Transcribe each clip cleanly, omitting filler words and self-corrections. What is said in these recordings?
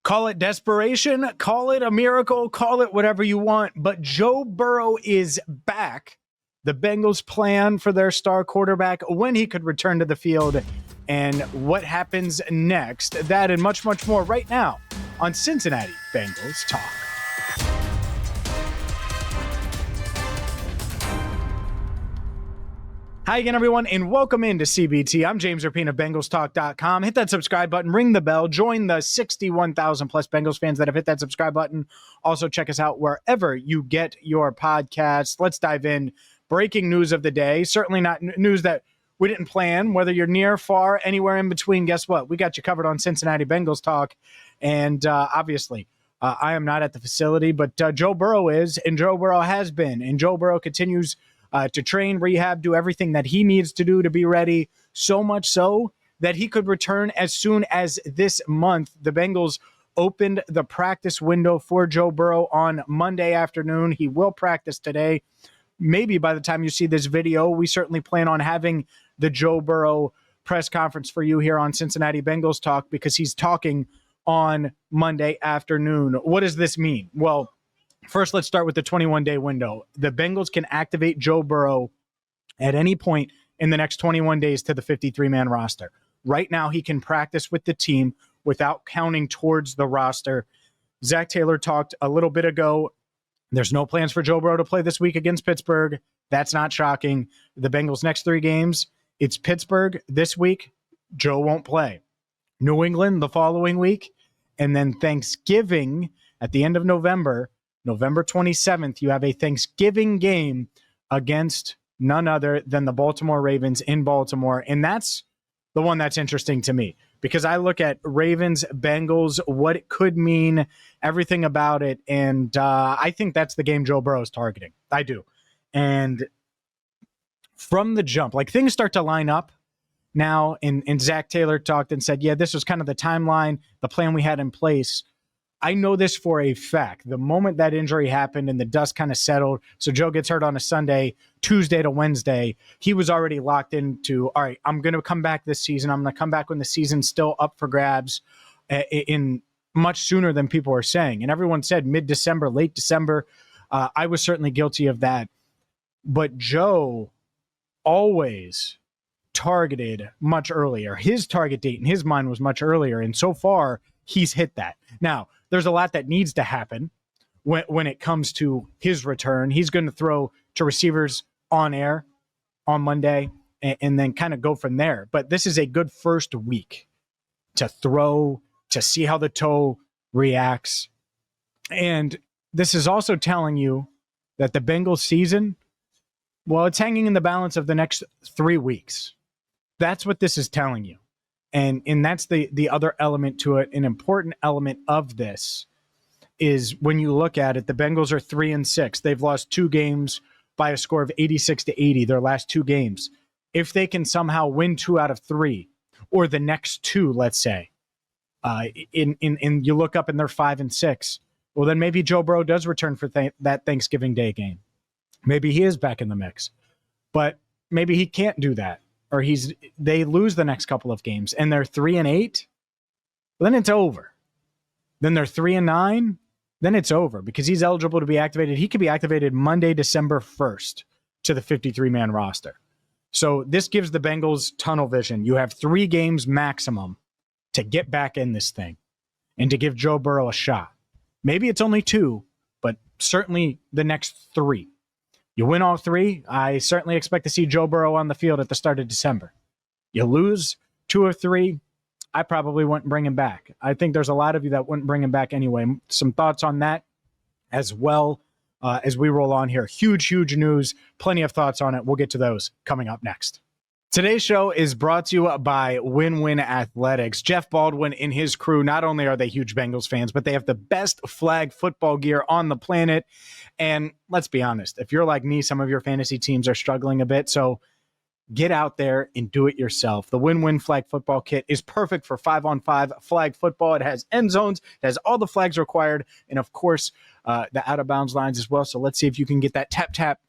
Call it desperation, call it a miracle, call it whatever you want, but Joe Burrow is back. The Bengals plan for their star quarterback, when he could return to the field, and what happens next. That and much, much more right now on Cincinnati Bengals Talk. Hi again, everyone, and welcome into CBT. I'm James Rapien of BengalsTalk.com. Hit that subscribe button, ring the bell, join the 61,000 plus Bengals fans that have hit that subscribe button. Also, check us out wherever you get your podcasts. Let's dive in. Breaking news of the day. Certainly not news that we didn't plan. Whether you're near, far, anywhere in between, guess what? We got you covered on Cincinnati Bengals Talk. And obviously, I am not at the facility, but Joe Burrow is, and Joe Burrow has been. And Joe Burrow continues to train, rehab, do everything that he needs to do to be ready, so much so that he could return as soon as this month. The Bengals opened the practice window for Joe Burrow on Monday afternoon. He will practice today. Maybe by the time you see this video, we certainly plan on having the Joe Burrow press conference for you here on Cincinnati Bengals Talk, because he's talking on Monday afternoon. What does this mean? Well, first, let's start with the 21-day window. The Bengals can activate Joe Burrow at any point in the next 21 days to the 53-man roster. Right now, he can practice with the team without counting towards the roster. Zach Taylor talked a little bit ago. There's no plans for Joe Burrow to play this week against Pittsburgh. That's not shocking. The Bengals' next 3 games, it's Pittsburgh this week. Joe won't play. New England the following week. And then Thanksgiving at the end of November 27th, you have a Thanksgiving game against none other than the Baltimore Ravens in Baltimore. And that's the one that's interesting to me, because I look at Ravens, Bengals, what it could mean, everything about it. And I think that's the game Joe Burrow is targeting. I do. And from the jump, like, things start to line up now. And Zach Taylor talked and said, yeah, this was kind of the timeline, the plan we had in place. I know this for a fact. The moment that injury happened and the dust kind of settled, so Joe gets hurt on a Sunday, Tuesday to Wednesday, he was already locked into, all right, I'm going to come back this season. I'm going to come back when the season's still up for grabs, in much sooner than people are saying. And everyone said mid-December, late December. I was certainly guilty of that. But Joe always targeted much earlier. His target date in his mind was much earlier. And so far, he's hit that. Now, there's a lot that needs to happen when it comes to his return. He's going to throw to receivers on air on Monday and then kind of go from there. But this is a good first week to throw, to see how the toe reacts. And this is also telling you that the Bengals season, well, it's hanging in the balance of the next 3 weeks. That's what this is telling you. And that's the other element to it. An important element of this is when you look at it, the Bengals are 3-6. They've lost 2 games by a score of 86-80, their last 2 games. If they can somehow win 2 out of 3, or the next 2, let's say, in you look up and they're 5-6, well, then maybe Joe Burrow does return for that Thanksgiving Day game. Maybe he is back in the mix, but maybe he can't do that. Or they lose the next couple of games and they're 3-8, then it's over. Then they're 3-9, then it's over, because he's eligible to be activated. He could be activated Monday, December 1st to the 53-man roster. So this gives the Bengals tunnel vision. You have 3 games maximum to get back in this thing and to give Joe Burrow a shot. Maybe it's only 2, but certainly the next 3. You win all 3, I certainly expect to see Joe Burrow on the field at the start of December. You lose 2 or 3, I probably wouldn't bring him back. I think there's a lot of you that wouldn't bring him back anyway. Some thoughts on that as well as we roll on here. Huge news. Plenty of thoughts on it. We'll get to those coming up next. Today's show is brought to you by Win-Win Athletics. Jeff Baldwin and his crew, not only are they huge Bengals fans, but they have the best flag football gear on the planet. And let's be honest, if you're like me, some of your fantasy teams are struggling a bit. So get out there and do it yourself. The Win-Win Flag Football Kit is perfect for 5-on-5 flag football. It has end zones, it has all the flags required, and of course, the out-of-bounds lines as well. So let's see if you can get that tap,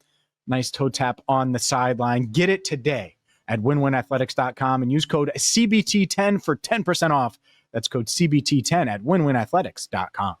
nice toe tap on the sideline. Get it today at winwinathletics.com and use code CBT10 for 10% off That's code CBT10 at winwinathletics.com.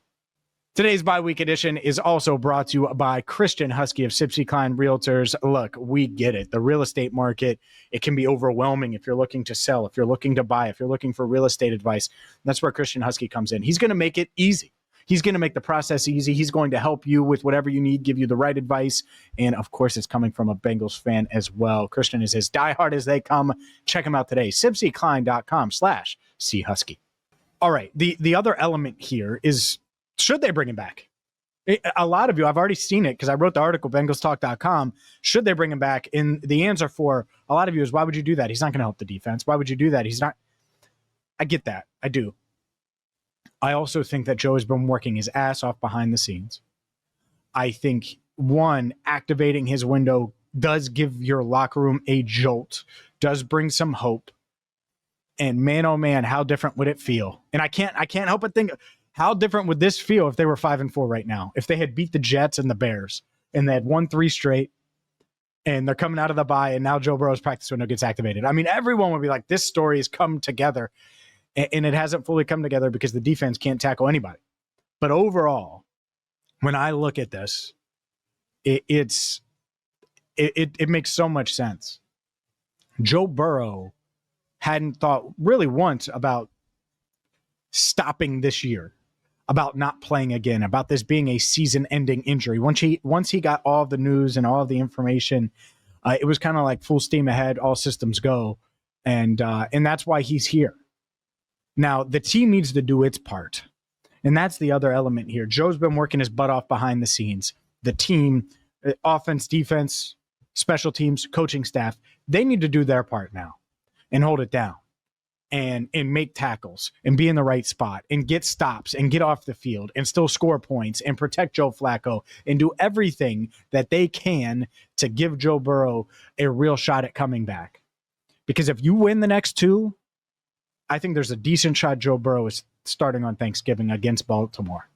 Today's bye-week edition is also brought to you by Christian Husky of Sipsey Klein Realtors. Look, we get it. The real estate market, it can be overwhelming if you're looking to sell, if you're looking to buy, if you're looking for real estate advice. That's where Christian Husky comes in. He's going to make it easy. He's going to make the process easy. He's going to help you with whatever you need, give you the right advice. And, of course, it's coming from a Bengals fan as well. Christian is as diehard as they come. Check him out today. SipseyKlein.com/CHusky. All right. The other element here is, should they bring him back? A lot of you, I've already seen it because I wrote the article, BengalsTalk.com. Should they bring him back? And the answer for a lot of you is, why would you do that? He's not going to help the defense. Why would you do that? He's not. I get that. I do. I also think that Joe has been working his ass off behind the scenes. I think, one, activating his window does give your locker room a jolt, does bring some hope. And man, oh man, how different would it feel? And I can't help but think, how different would this feel if they were 5-4 right now? If they had beat the Jets and the Bears and they had won 3 straight and they're coming out of the bye and now Joe Burrow's practice window gets activated. I mean, everyone would be like, this story has come together, and it hasn't fully come together because the defense can't tackle anybody. But overall, when I look at this, it makes so much sense. Joe Burrow hadn't thought really once about stopping this year, about not playing again, about this being a season-ending injury. Once he got all the news and all the information, it was kind of like full steam ahead, all systems go, and that's why he's here. Now, the team needs to do its part, and that's the other element here. Joe's been working his butt off behind the scenes. The team, offense, defense, special teams, coaching staff, they need to do their part now and hold it down. And make tackles and be in the right spot and get stops and get off the field and still score points and protect Joe Flacco and do everything that they can to give Joe Burrow a real shot at coming back. Because if you win the next 2, I think there's a decent shot Joe Burrow is starting on Thanksgiving against Baltimore.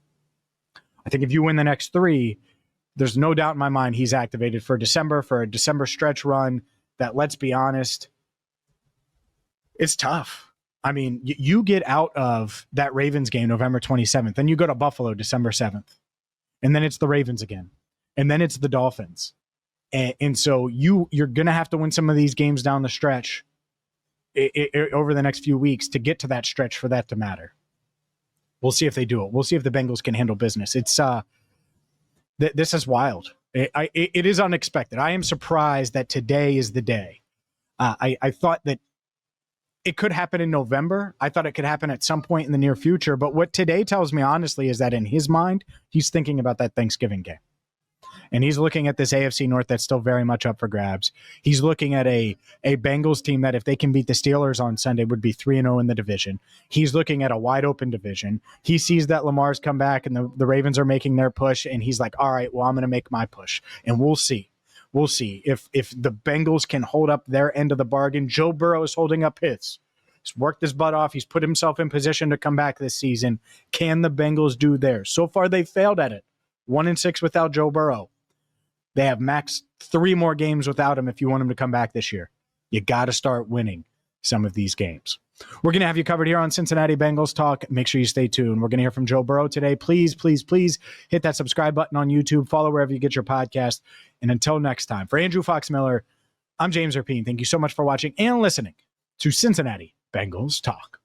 I think if you win the next 3, there's no doubt in my mind he's activated for December, for a December stretch run that, let's be honest, it's tough. I mean, you get out of that Ravens game November 27th, and you go to Buffalo December 7th, and then it's the Ravens again, and then it's the Dolphins. And so you're going to have to win some of these games down the stretch over the next few weeks to get to that stretch for that to matter. We'll see if they do it. We'll see if the Bengals can handle business. It's this is wild. It is unexpected. I am surprised that today is the day. I thought that it could happen in November. I thought it could happen at some point in the near future. But what today tells me, honestly, is that in his mind, he's thinking about that Thanksgiving game. And he's looking at this AFC North that's still very much up for grabs. He's looking at a Bengals team that, if they can beat the Steelers on Sunday, would be 3-0 in the division. He's looking at a wide open division. He sees that Lamar's come back and the Ravens are making their push. And he's like, all right, well, I'm going to make my push. And we'll see. We'll see if the Bengals can hold up their end of the bargain. Joe Burrow is holding up his. He's worked his butt off. He's put himself in position to come back this season. Can the Bengals do theirs? So far, they've failed at it. 1-6 without Joe Burrow. They have max 3 more games without him if you want him to come back this year. You got to start winning some of these games. We're going to have you covered here on Cincinnati Bengals Talk. Make sure you stay tuned. We're going to hear from Joe Burrow today. Please, please, please hit that subscribe button on YouTube. Follow wherever you get your podcast. And until next time, for Andrew Fox Miller, I'm James Rapien. Thank you so much for watching and listening to Cincinnati Bengals Talk.